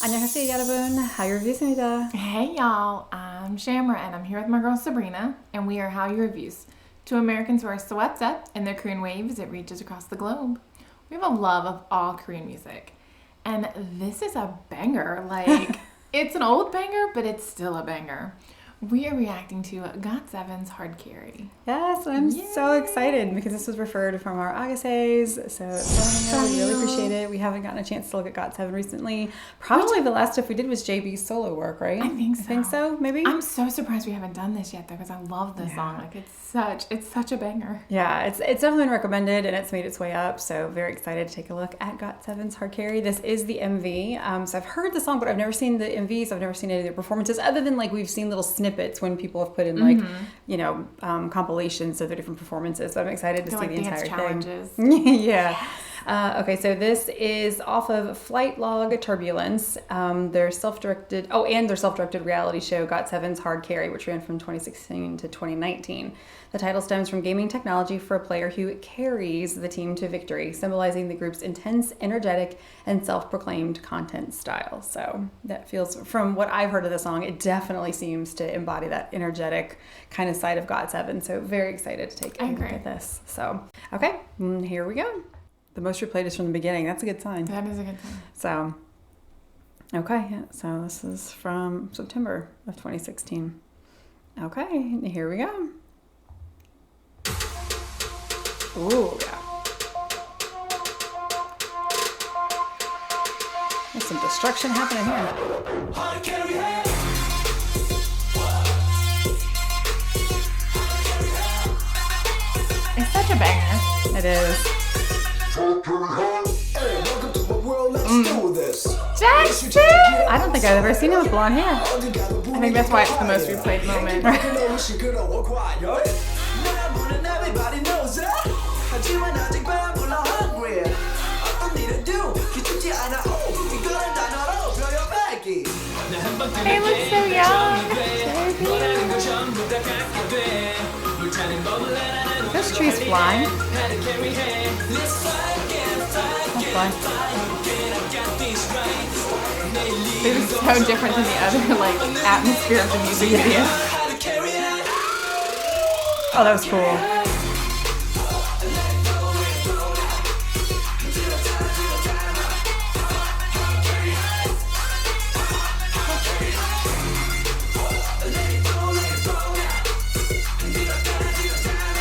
안녕하세요 여러분. Hallyu Reviews입니다. Hey y'all, I'm Shamra and I'm here with my girl Sabrina and we are Hallyu Reviews. Two Americans who are swept up in their Korean wave as it reaches across the globe. We have a love of all Korean music. And this is a banger. Like, it's an old banger, but it's still a banger. We are reacting to GOT7's Hardcarry. Yes, I'm so excited because this was referred from our Agassiz. So we really appreciate it. We haven't gotten a chance to look at GOT7 recently. Probably the last stuff we did was JB's solo work, right? I think so. Maybe. I'm so surprised we haven't done this yet though, because I love this song. Like it's such a banger. Yeah, it's definitely been recommended and it's made its way up. So very excited to take a look at GOT7's Hardcarry. This is the MV. So I've heard the song, but I've never seen the MVs. I've never seen any of their performances other than like we've seen little snippets when people have put in like, compilations of their different performances. So I'm excited to see the entire challenges. thing. Yeah. Okay, so this is off of Flight Log Turbulence, their self-directed reality show GOT7's Hardcarry, which ran from 2016 to 2019. The title stems from gaming technology for a player who carries the team to victory, symbolizing the group's intense, energetic, and self-proclaimed content style. So that feels, from what I've heard of the song, it definitely seems to embody that energetic kind of side of GOT7. So very excited to take a look at this. So, okay, here we go. The most replayed is from the beginning. That's a good sign. That is a good sign. So, okay. Yeah, so this is from September of 2016. Okay, here we go. Ooh, yeah. There's some destruction happening here. It's such a banger. It is. Jackson! I don't think I've ever seen him with blonde hair. I think that's why it's the most replayed moment. He looks so young. This tree's flying. That's fine. It was so different than the other like atmosphere of the music video. Oh, that was cool.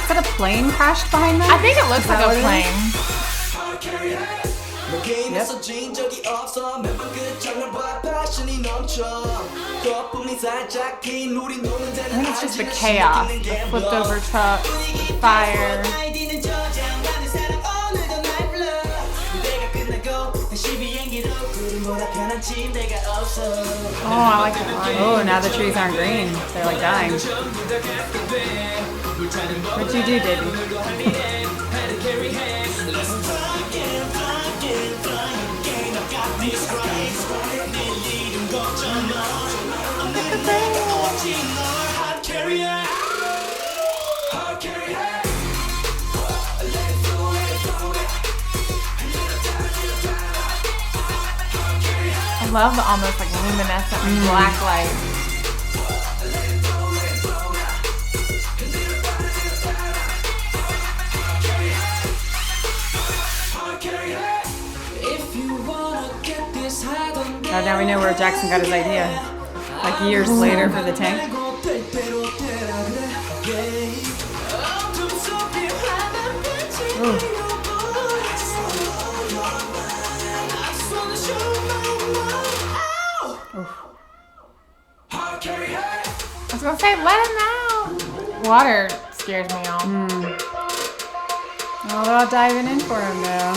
Is that a plane crashed behind them? I think it looks like a plane. Yep. I think it's just the chaos. The flipped over truck, fire. Oh, I like that line. Oh, now the trees aren't green. They're like dying. What'd you do, Debbie? I love the almost like luminescent black light. Oh, now we know where Jackson got his idea. Like years later for the tank. Ooh. I was gonna say, let him out. Water scares me off. Oh, they're all diving in for him now.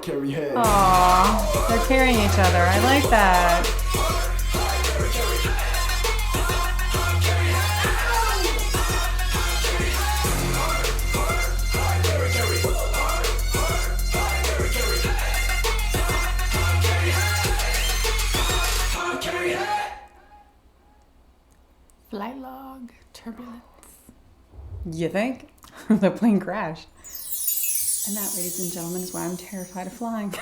Aww, they're carrying each other. I like that. Flight log, turbulence. You think? The plane crashed. And that, ladies and gentlemen, is why I'm terrified of flying.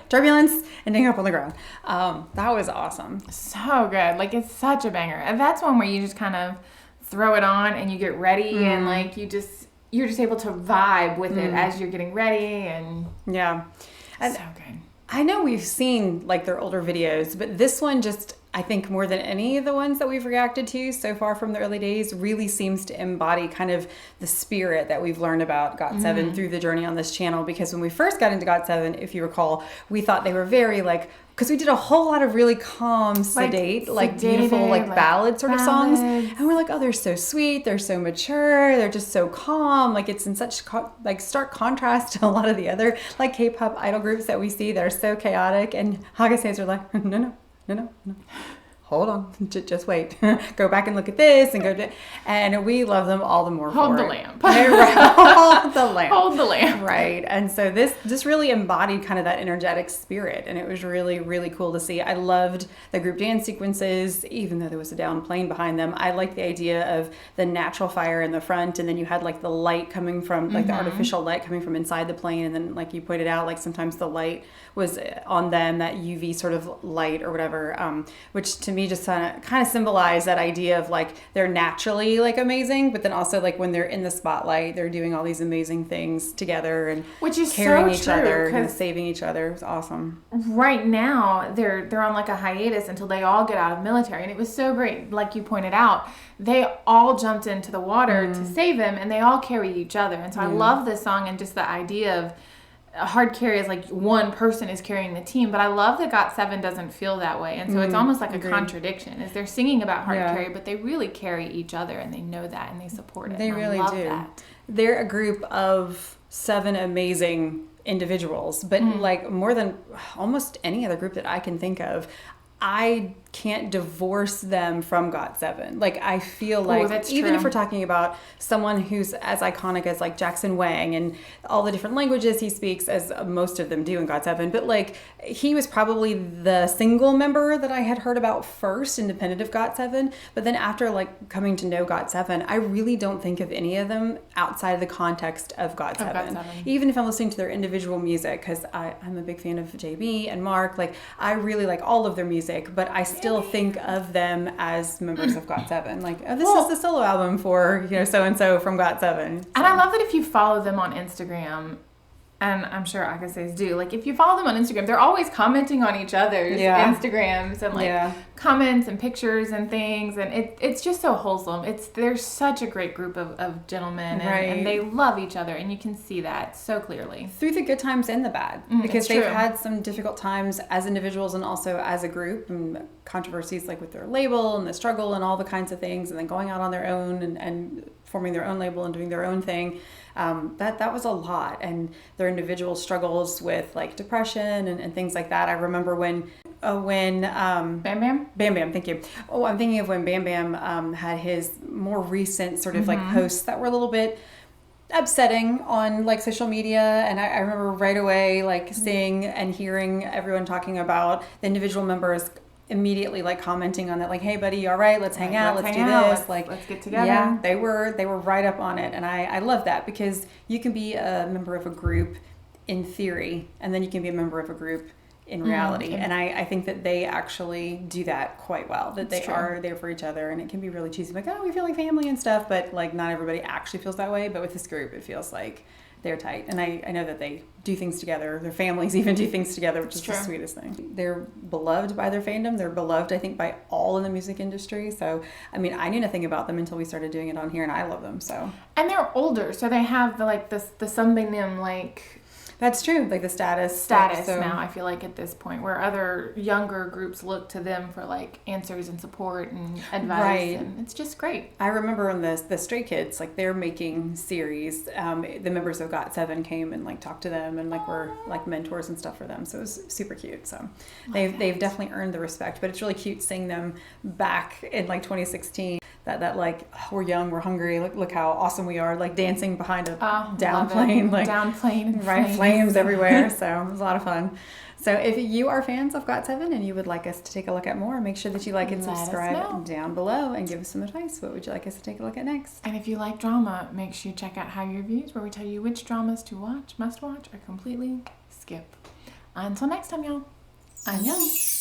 Turbulence, ending up on the ground. That was awesome. So good. Like, it's such a banger. And that's one where you just kind of throw it on and you get ready and like you're just able to vibe with it as you're getting ready and yeah. And so good. I know we've seen like their older videos, but this one just, I think more than any of the ones that we've reacted to so far from the early days, really seems to embody kind of the spirit that we've learned about GOT7 through the journey on this channel. Because when we first got into GOT7, if you recall, we thought they were very like, because we did a whole lot of really calm, sedate, like beautiful, like ballad sort of songs. And we're like, oh, they're so sweet. They're so mature. They're just so calm. Like it's in such like stark contrast to a lot of the other like K-pop idol groups that we see that are so chaotic. And Hagase are like, no. Hold on, just wait. Go back and look at this and and we love them all the more Hold for the it. lamp. Right. Hold the lamp. Hold the lamp. Right. And so this just really embodied kind of that energetic spirit, and it was really, really cool to see. I loved the group dance sequences, even though there was a down plane behind them. I liked the idea of the natural fire in the front, and then you had like the light coming from, like the artificial light coming from inside the plane, and then like you pointed out, like sometimes the light was on them, that UV sort of light or whatever, which to me just kind of symbolized that idea of like they're naturally like amazing, but then also like when they're in the spotlight, they're doing all these amazing things together and which is carrying so each true, other and saving each other. It was awesome. Right now they're on like a hiatus until they all get out of military, and it was so great. Like you pointed out, they all jumped into the water to save him, and they all carried each other. And so I love this song and just the idea of hard carry is like one person is carrying the team, but I love that GOT7 doesn't feel that way, and so it's almost like a contradiction. Is they're singing about hard carry, but they really carry each other, and they know that, and they support it. They really do. That. They're a group of 7 amazing individuals, but like more than almost any other group that I can think of. I can't divorce them from GOT7. Like I feel like even if we're talking about someone who's as iconic as like Jackson Wang and all the different languages he speaks, as most of them do in GOT7, but like he was probably the single member that I had heard about first, independent of GOT7. But then after like coming to know GOT7, I really don't think of any of them outside of the context of GOT7. Even if I'm listening to their individual music, because I'm a big fan of JB and Mark, like I really like all of their music, but I still think of them as members of GOT7. Like, oh, this is the solo album for, so-and-so from GOT7. So. And I love that if you follow them on Instagram, and I'm sure Akase's do, like if you follow them on Instagram, they're always commenting on each other's Instagrams and like comments and pictures and things, and it's just so wholesome. They're such a great group of gentlemen, and they love each other, and you can see that so clearly. Through the good times and the bad, because they've had some difficult times as individuals and also as a group, and controversies like with their label and the struggle and all the kinds of things, and then going out on their own and forming their own label and doing their own thing. That was a lot, and their individual struggles with like depression and things like that. I remember when Bam Bam, thank you. Oh, I'm thinking of when Bam Bam had his more recent sort of like posts that were a little bit upsetting on like social media, and I remember right away like seeing and hearing everyone talking about the individual members immediately like commenting on it, like, hey buddy, you all right? Let's hang out, let's do this, let's get together. Yeah, they were right up on it, and I love that, because you can be a member of a group in theory, and then you can be a member of a group in reality. And I think that they actually do that quite well, that they are there for each other, and it can be really cheesy, like, oh, we feel like family and stuff, but like not everybody actually feels that way. But with this group, it feels like they're tight, and I know that they do things together. Their families even do things together, which is the sweetest thing. They're beloved by their fandom. They're beloved, I think, by all in the music industry. So, I mean, I knew nothing about them until we started doing it on here, and I love them. So, and they're older, so they have the sunbaenim like. That's true, like the status now, I feel like at this point, where other younger groups look to them for like answers and support and advice, and it's just great. I remember when the Stray Kids, like they're making series, the members of GOT7 came and like talked to them and like were like mentors and stuff for them, so it was super cute. So they've definitely earned the respect, but it's really cute seeing them back in like 2016. that like, oh, we're young, we're hungry, look how awesome we are, like dancing behind a down love it. plane, like Down plane and right, flames. flames everywhere. So it was a lot of fun. So if you are fans of GOT7 and you would like us to take a look at more, make sure that you like and Let us subscribe know. down below and give us some advice. What would you like us to take a look at next? And if you like drama, make sure you check out Hallyu Reviews, where we tell you which dramas to watch, must watch, or completely skip. Until next time, y'all. Annyeong.